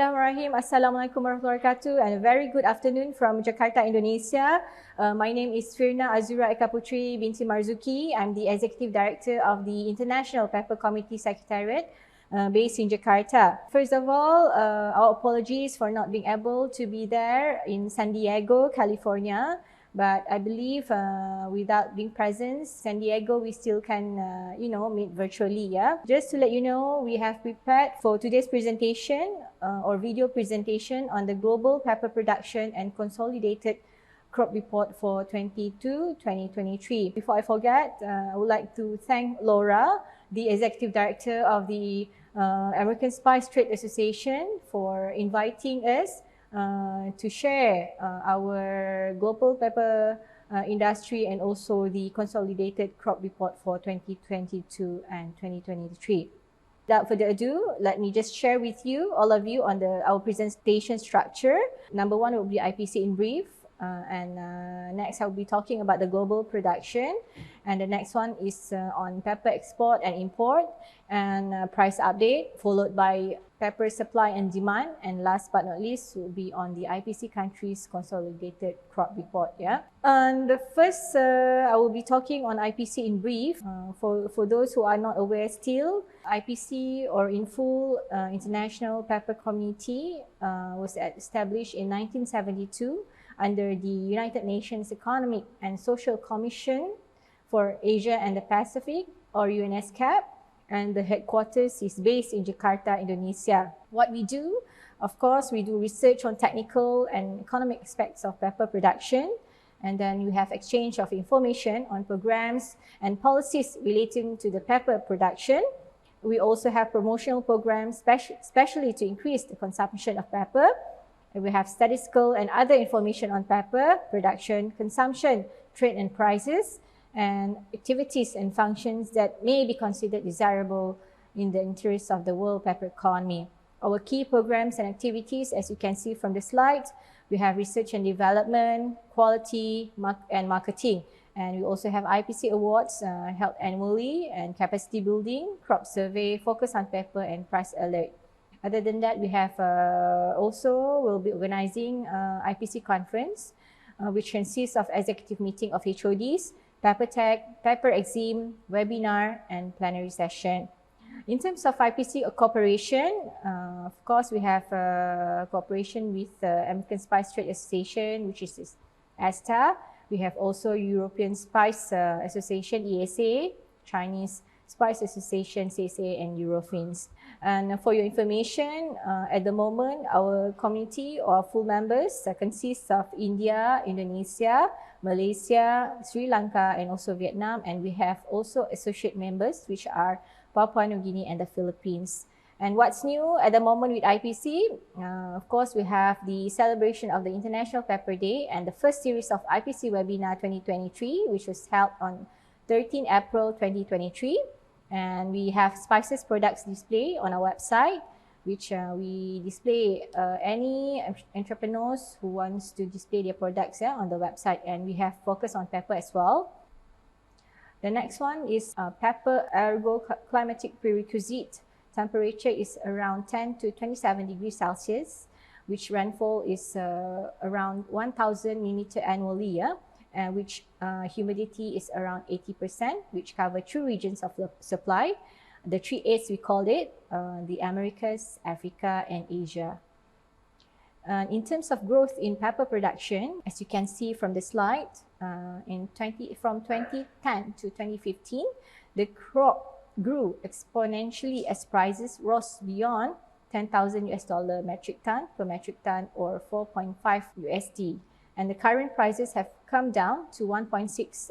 Bismillahirrahmanirrahim. Assalamualaikum warahmatullahi wabarakatuh and a very good afternoon from Jakarta, Indonesia. My name is Firna Azura Eka Putri binti Marzuki. I'm the Executive Director of the International Pepper Committee Secretariat based in Jakarta. First of all, our apologies for not being able to be there in San Diego, California. But I believe without being present, San Diego, we still can, meet virtually, yeah. Just to let you know, we have prepared for today's presentation or video presentation on the global pepper production and consolidated crop report for 2022-2023. Before I forget, I would like to thank Laura, the Executive Director of the American Spice Trade Association, for inviting us to share our global pepper industry and also the consolidated crop report for 2022 and 2023. Without further ado, let me just share with you, all of you, on our presentation structure. Number one will be IPC in brief. Next I'll be talking about the global production, and the next one is on pepper export and import and price update, followed by pepper supply and demand, and last but not least will be on the IPC countries consolidated crop report. Yeah, and the first I will be talking on IPC in brief. For those who are not aware still, IPC, or in full, International Pepper Committee, was established in 1972 under the United Nations Economic and Social Commission for Asia and the Pacific, or UNESCAP, and the headquarters is based in Jakarta, Indonesia. What we do, of course, we do research on technical and economic aspects of pepper production, and then we have exchange of information on programs and policies relating to the pepper production. We also have promotional programs, especially to increase the consumption of pepper. We have statistical and other information on pepper production, consumption, trade and prices, and activities and functions that may be considered desirable in the interest of the world pepper economy. Our key programs and activities, as you can see from the slide, we have research and development, quality, and marketing. And we also have IPC awards held annually, and capacity building, crop survey, focus on pepper, and price alert. Other than that, we have will be organizing IPC conference, which consists of executive meeting of HODs, Pepper Tech, Pepper Exim, webinar, and plenary session. In terms of IPC cooperation, of course, we have cooperation with the American Spice Trade Association, which is ASTA. We have also European Spice Association, ESA, Chinese Spice Association, CSA, and Eurofins. And for your information, at the moment, our community or full members consists of India, Indonesia, Malaysia, Sri Lanka, and also Vietnam. And we have also associate members, which are Papua New Guinea and the Philippines. And what's new at the moment with IPC? Of course, we have the celebration of the International Pepper Day and the first series of IPC Webinar 2023, which was held on 13 April 2023. And we have spices products display on our website, which we display any entrepreneurs who wants to display their products on the website. And we have focus on pepper as well. The next one is pepper ergo-climatic prerequisite. Temperature is around 10 to 27 degrees Celsius, which rainfall is around 1,000 millimeter annually, which humidity is around 80%, which cover 2 regions of supply. The 3 A's we called it, the Americas, Africa, and Asia. In terms of growth in pepper production, as you can see from the slide, from 2010 to 2015, the crop grew exponentially as prices rose beyond 10,000 US dollar metric ton per metric ton, or 4.5 USD. And the current prices have come down to 1.6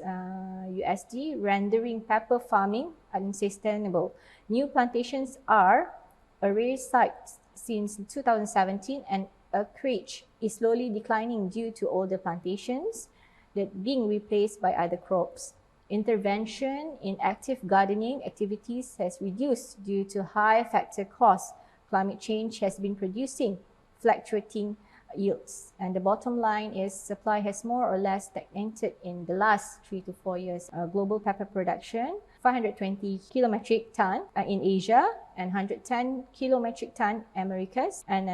USD, rendering pepper farming unsustainable. New plantations are a rare sight since 2017, and acreage is slowly declining due to older plantations that being replaced by other crops. Intervention in active gardening activities has reduced due to high factor costs. Climate change has been producing fluctuating yields, and the bottom line is supply has more or less stagnated in the last 3 to 4 years. Global pepper production 520 kilometric ton in Asia, and 110 kilometric ton Americas, and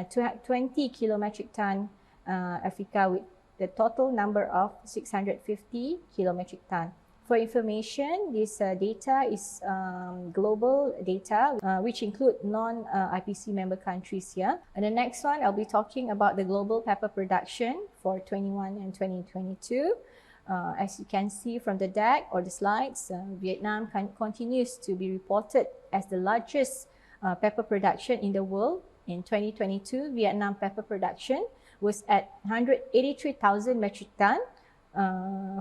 20 kilometric ton Africa, with the total number of 650 kilometric ton. For information, this data is global data, which include non-IPC member countries here. And the next one, I'll be talking about the global pepper production for 21 and 2022. As you can see from the deck or the slides, Vietnam continues to be reported as the largest pepper production in the world. In 2022, Vietnam pepper production was at 183,000 metric ton,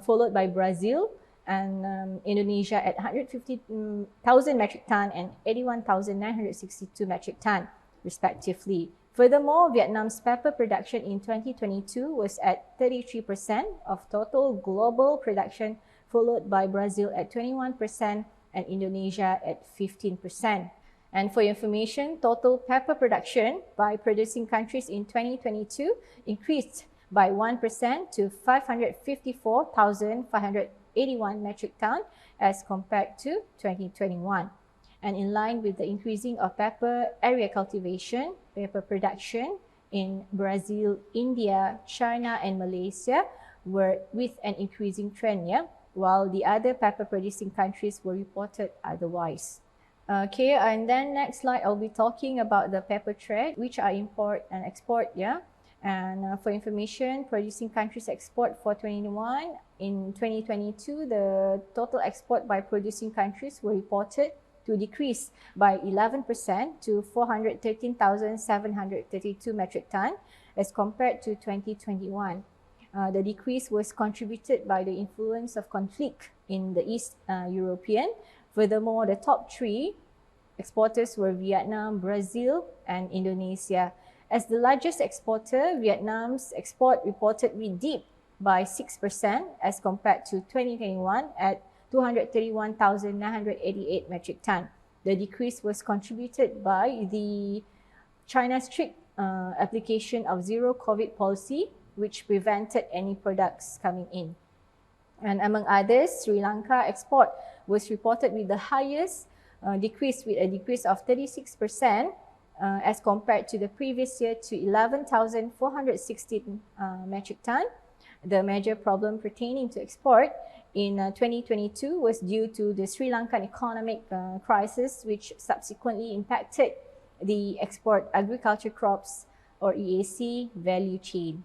followed by Brazil and Indonesia at 150,000 metric ton and 81,962 metric ton, respectively. Furthermore, Vietnam's pepper production in 2022 was at 33% of total global production, followed by Brazil at 21% and Indonesia at 15%. And for your information, total pepper production by producing countries in 2022 increased by 1% to 554,581 metric ton as compared to 2021. And in line with the increasing of pepper area cultivation, pepper production in Brazil, India, China, and Malaysia were with an increasing trend, while the other pepper producing countries were reported otherwise. Okay, and then next slide, I'll be talking about the pepper trade, which are import and export, And for information, producing countries export for 21. In 2022, the total export by producing countries were reported to decrease by 11% to 413,732 metric ton as compared to 2021. The decrease was contributed by the influence of conflict in the East European. Furthermore, the top three exporters were Vietnam, Brazil, and Indonesia. As the largest exporter, Vietnam's export reportedly dipped by 6% as compared to 2021 at 231,988 metric ton. The decrease was contributed by the China's strict application of zero COVID policy, which prevented any products coming in. And among others, Sri Lanka export was reported with the highest decrease, with a decrease of 36% as compared to the previous year to 11,416 metric ton. The major problem pertaining to export in 2022 was due to the Sri Lankan economic crisis, which subsequently impacted the export agriculture crops or EAC value chain.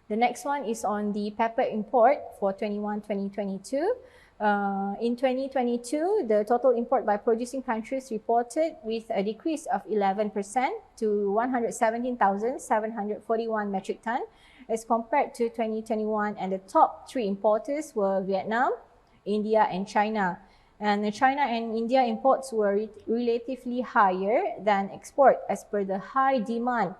The next one is on the pepper import for 2021-2022. In 2022, the total import by producing countries reported with a decrease of 11% to 117,741 metric ton as compared to 2021, and the top three importers were Vietnam, India, and China. And China and India imports were relatively higher than export as per the high demand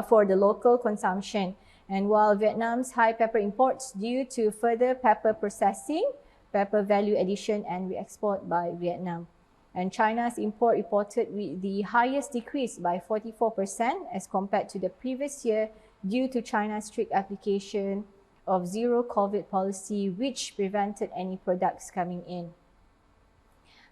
for the local consumption. And while Vietnam's high pepper imports due to further pepper processing, pepper value addition, and re-export by Vietnam. And China's import reported with the highest decrease by 44% as compared to the previous year due to China's strict application of zero COVID policy, which prevented any products coming in.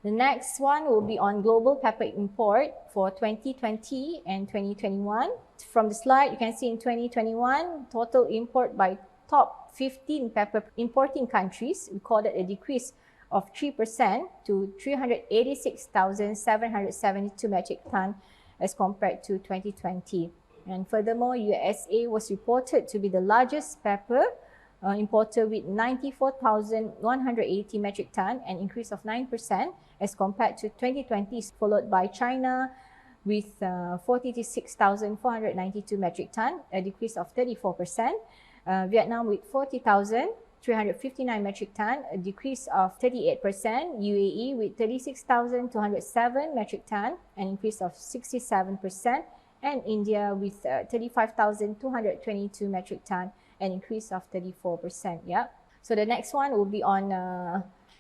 The next one will be on global pepper import for 2020 and 2021. From the slide, you can see in 2021, total import by top 15 pepper importing countries recorded a decrease of 3% to 386,772 metric ton as compared to 2020. And furthermore, USA was reported to be the largest pepper importer with 94,180 metric ton, an increase of 9% as compared to 2020, followed by China with 46,492 metric ton, a decrease of 34%. Vietnam with 40,359 metric ton, a decrease of 38%. UAE with 36,207 metric ton, an increase of 67%. And India with 35,222 metric ton, an increase of 34%. So the next one will be on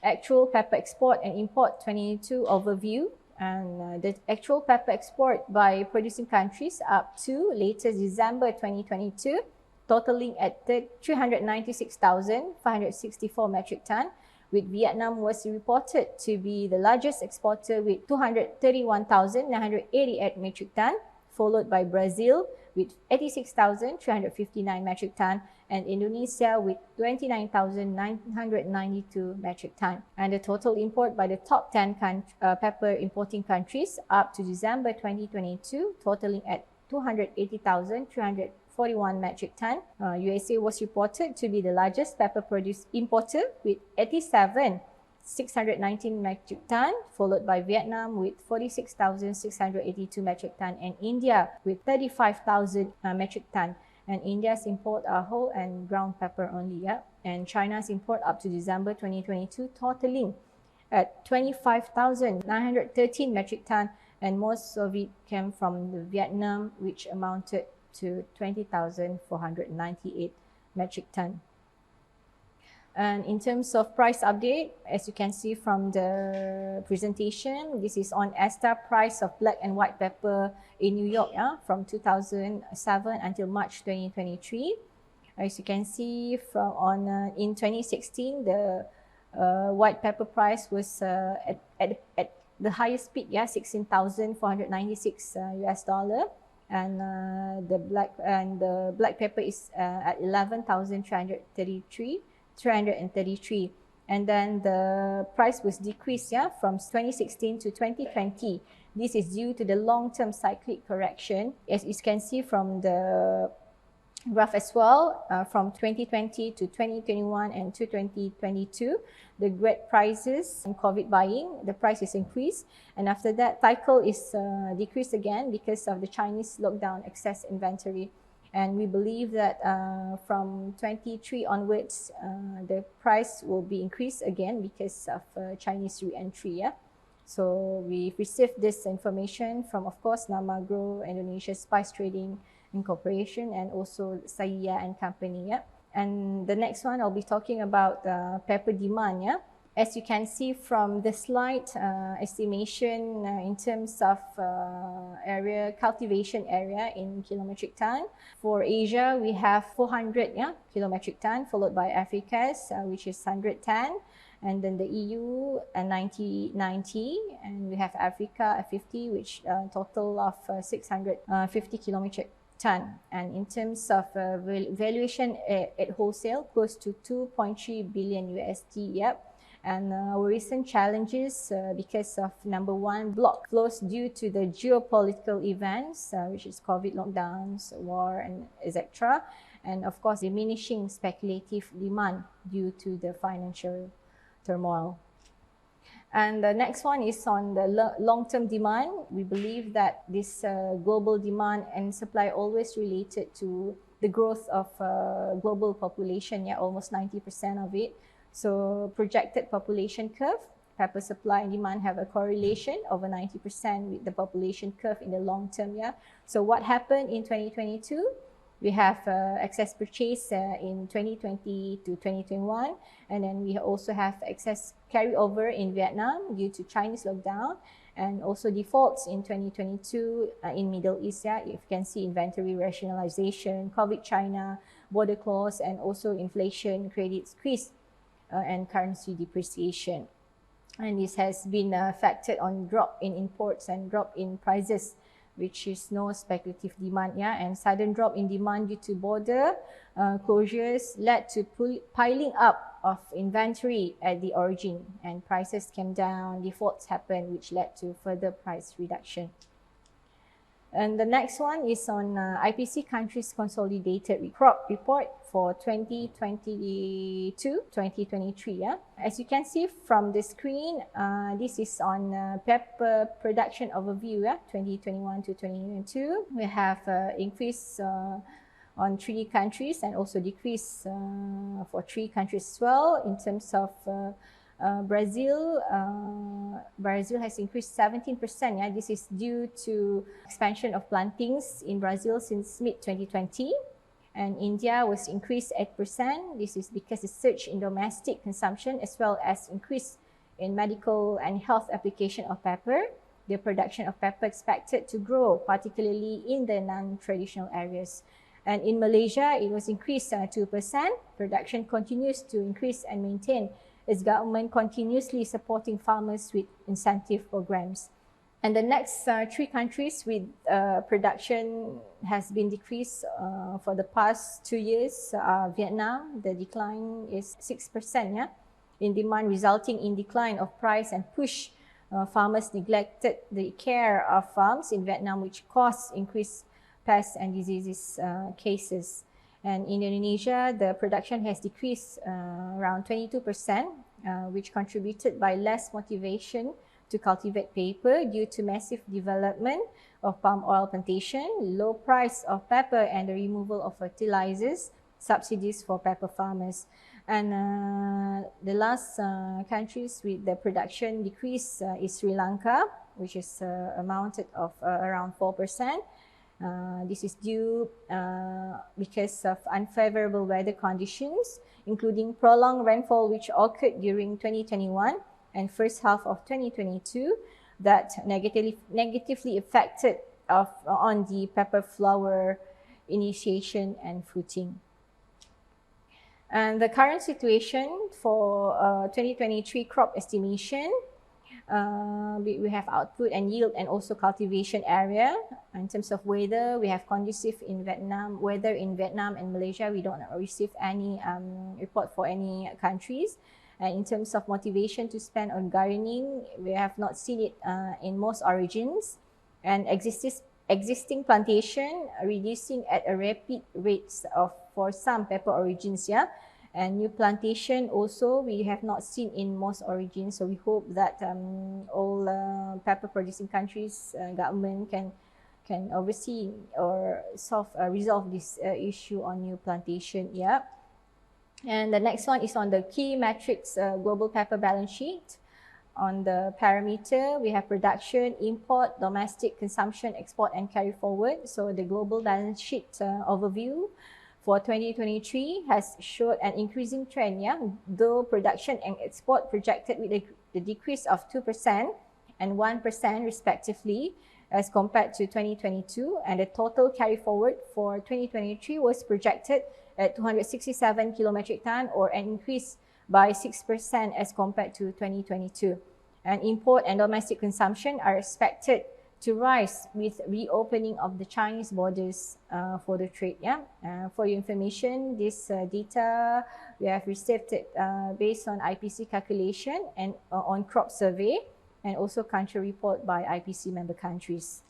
actual pepper export and import 22 overview. And the actual pepper export by producing countries up to latest December 2022, totaling at 396,564 metric ton, with Vietnam was reported to be the largest exporter with 231,988 metric ton, followed by Brazil with 86,359 metric ton, and Indonesia with 29,992 metric ton. And the total import by the top 10 pepper importing countries up to December 2022, totaling at 280,341 metric ton. USA was reported to be the largest pepper produce importer with 87,619 metric ton, followed by Vietnam with 46,682 metric ton, and India with 35,000 metric ton. And India's import are whole and ground pepper only, yeah. And China's import up to December 2022 totaling at 25,913 metric ton, and most of it came from Vietnam, which amounted to 20,498 metric ton. And in terms of price update, as you can see from the presentation, this is on ESTA price of black and white pepper in New York, from 2007 until March 2023. As you can see in 2016, the white pepper price was at the highest peak, 16,496 US dollar, and the black pepper is at 11,333. And then the price was decreased from 2016 to 2020. This is due to the long-term cyclic correction. As you can see from the graph as well, from 2020 to 2021 and to 2022, the bread prices and COVID buying, the price is increased, and after that cycle is decreased again because of the Chinese lockdown excess inventory. And we believe that from 23 onwards, the price will be increased again because of Chinese re-entry. So we received this information from, of course, Namagro, Indonesia Spice Trading Incorporation, and also Saya and Company. And the next one, I'll be talking about pepper demand. As you can see from the slide, estimation in terms of cultivation area in kilometric ton. For Asia, we have 400 kilometric ton, followed by Africa's, which is 110, and then the EU 90, and we have Africa 50, which total of 650 kilometric ton. And in terms of valuation at wholesale, close to 2.3 billion USD. And our recent challenges because of number one, block flows due to the geopolitical events, which is COVID lockdowns, war, and etc. And of course, diminishing speculative demand due to the financial turmoil. And the next one is on the long-term demand. We believe that this global demand and supply always related to the growth of global population, almost 90% of it. So projected population curve, pepper supply and demand have a correlation over 90% with the population curve in the long term. So what happened in 2022? We have excess purchase in 2020 to 2021, and then we also have excess carryover in Vietnam due to Chinese lockdown, and also defaults in 2022 in Middle East. If you can see inventory rationalization, COVID China, border close, and also inflation, credit squeeze, and currency depreciation. And this has been affected on drop in imports and drop in prices, which is no speculative demand. And sudden drop in demand due to border closures led to piling up of inventory at the origin, and prices came down, defaults happened, which led to further price reduction. And the next one is on IPC countries consolidated crop report for 2022-2023. As you can see from the screen, this is on pepper production overview, 2021 to 2022. We have increase on 3 countries and also decrease for 3 countries as well. In terms of Brazil has increased 17%. This is due to expansion of plantings in Brazil since mid-2020. And India was increased 8%. This is because the surge in domestic consumption as well as increase in medical and health application of pepper. The production of pepper expected to grow, particularly in the non-traditional areas. And in Malaysia, it was increased 2%. Production continues to increase and maintain its government continuously supporting farmers with incentive programs. And the next three countries with production has been decreased for the past 2 years. Vietnam, the decline is 6%, yeah, in demand, resulting in decline of price and push farmers neglected the care of farms in Vietnam, which caused increased pests and diseases cases. And in Indonesia, the production has decreased around 22%, which contributed by less motivation to cultivate paper due to massive development of palm oil plantation, low price of pepper, and the removal of fertilizers subsidies for pepper farmers. And the last countries with the production decrease is Sri Lanka, which is amounted of around 4%. This is due because of unfavorable weather conditions, including prolonged rainfall which occurred during 2021 and first half of 2022 that negatively affected on the pepper flower initiation and fruiting. And the current situation for 2023 crop estimation, we have output and yield and also cultivation area. In terms of weather, we have conducive in Vietnam, weather in Vietnam and Malaysia. We don't receive any report for any countries. And in terms of motivation to spend on gardening, we have not seen it in most origins. And existing plantation reducing at a rapid rates for some pepper origins, yeah. And new plantation also we have not seen in most origins. So we hope that all pepper producing countries government can oversee or resolve this issue on new plantation, yeah. And the next one is on the key metrics global pepper balance sheet. On the parameter, we have production, import, domestic consumption, export, and carry forward. So the global balance sheet overview for 2023 has showed an increasing trend, yeah, though production and export projected with the decrease of 2% and 1% respectively as compared to 2022, and the total carry forward for 2023 was projected at 267 kilometric ton, or an increase by 6% as compared to 2022. And import and domestic consumption are expected to rise with reopening of the Chinese borders for the trade. Yeah, for your information, this data we have received it based on IPC calculation and on crop survey, and also country report by IPC member countries.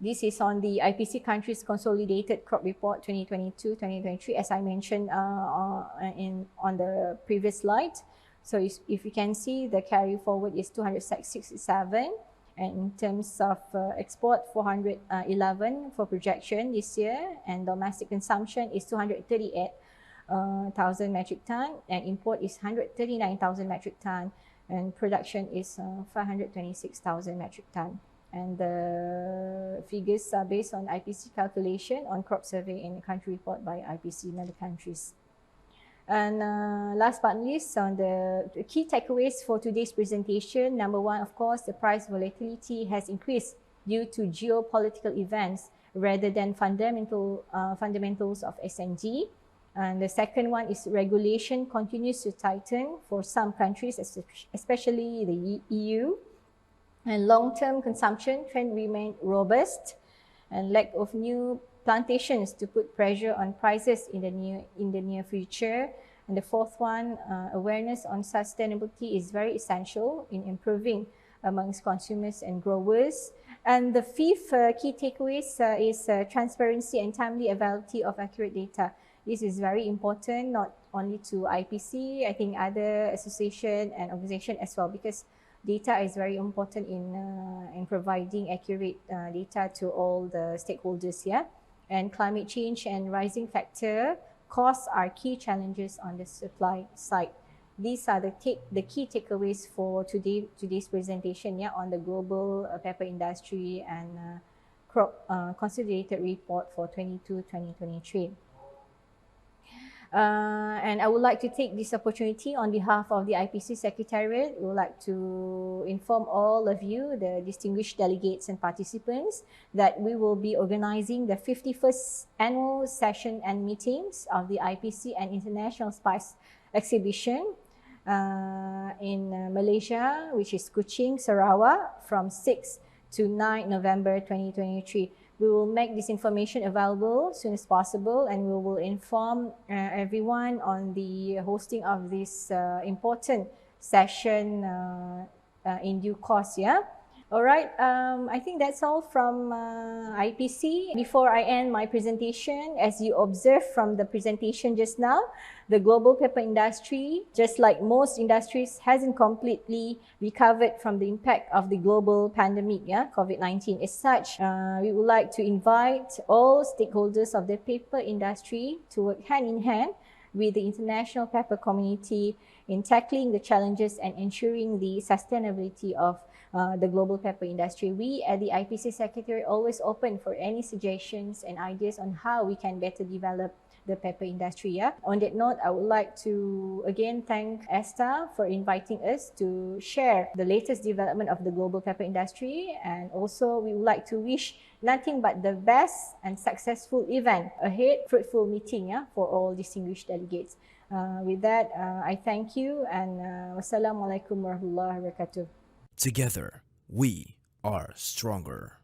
This is on the IPC countries consolidated crop report 2022-2023, as I mentioned on the previous slide. So if you can see, the carry forward is 267, and in terms of export 411 for projection this year, and domestic consumption is 238,000 metric ton, and import is 139,000 metric ton, and production is 526,000 metric ton. And the figures are based on IPC calculation on crop survey and country report by IPC member countries. And last but not least, on the key takeaways for today's presentation, number one, of course, the price volatility has increased due to geopolitical events rather than fundamentals of SNG. And the second one is regulation continues to tighten for some countries, especially the EU. And long-term consumption trend remain robust, and lack of new plantations to put pressure on prices in the near future. And the fourth one, awareness on sustainability is very essential in improving amongst consumers and growers. And the fifth key takeaways is transparency and timely availability of accurate data. This is very important, not only to IPC, I think other association and organization as well, because data is very important in providing accurate data to all the stakeholders here. And climate change and rising factor costs are key challenges on the supply side. These are the key takeaways for today's presentation, yeah, on the global pepper industry and crop consolidated report for 2022-2023. And I would like to take this opportunity on behalf of the IPC Secretariat. We would like to inform all of you, the distinguished delegates and participants, that we will be organizing the 51st annual session and meetings of the IPC and International Spice Exhibition in Malaysia, which is Kuching, Sarawak, from 6 to 9 November 2023. We will make this information available as soon as possible, and we will inform everyone on the hosting of this important session in due course. Yeah. All right, I think that's all from IPC. Before I end my presentation, as you observed from the presentation just now, the global paper industry, just like most industries, hasn't completely recovered from the impact of the global pandemic, COVID-19. As such, we would like to invite all stakeholders of the paper industry to work hand in hand with the international paper community in tackling the challenges and ensuring the sustainability of the global paper industry. We at the IPC Secretariat always open for any suggestions and ideas on how we can better develop the paper industry. Yeah. On that note, I would like to again thank ESTA for inviting us to share the latest development of the global paper industry, and also we would like to wish nothing but the best and successful event ahead, fruitful meeting for all distinguished delegates. With that, I thank you, and wassalamualaikum warahmatullahi wabarakatuh. Together, we are stronger.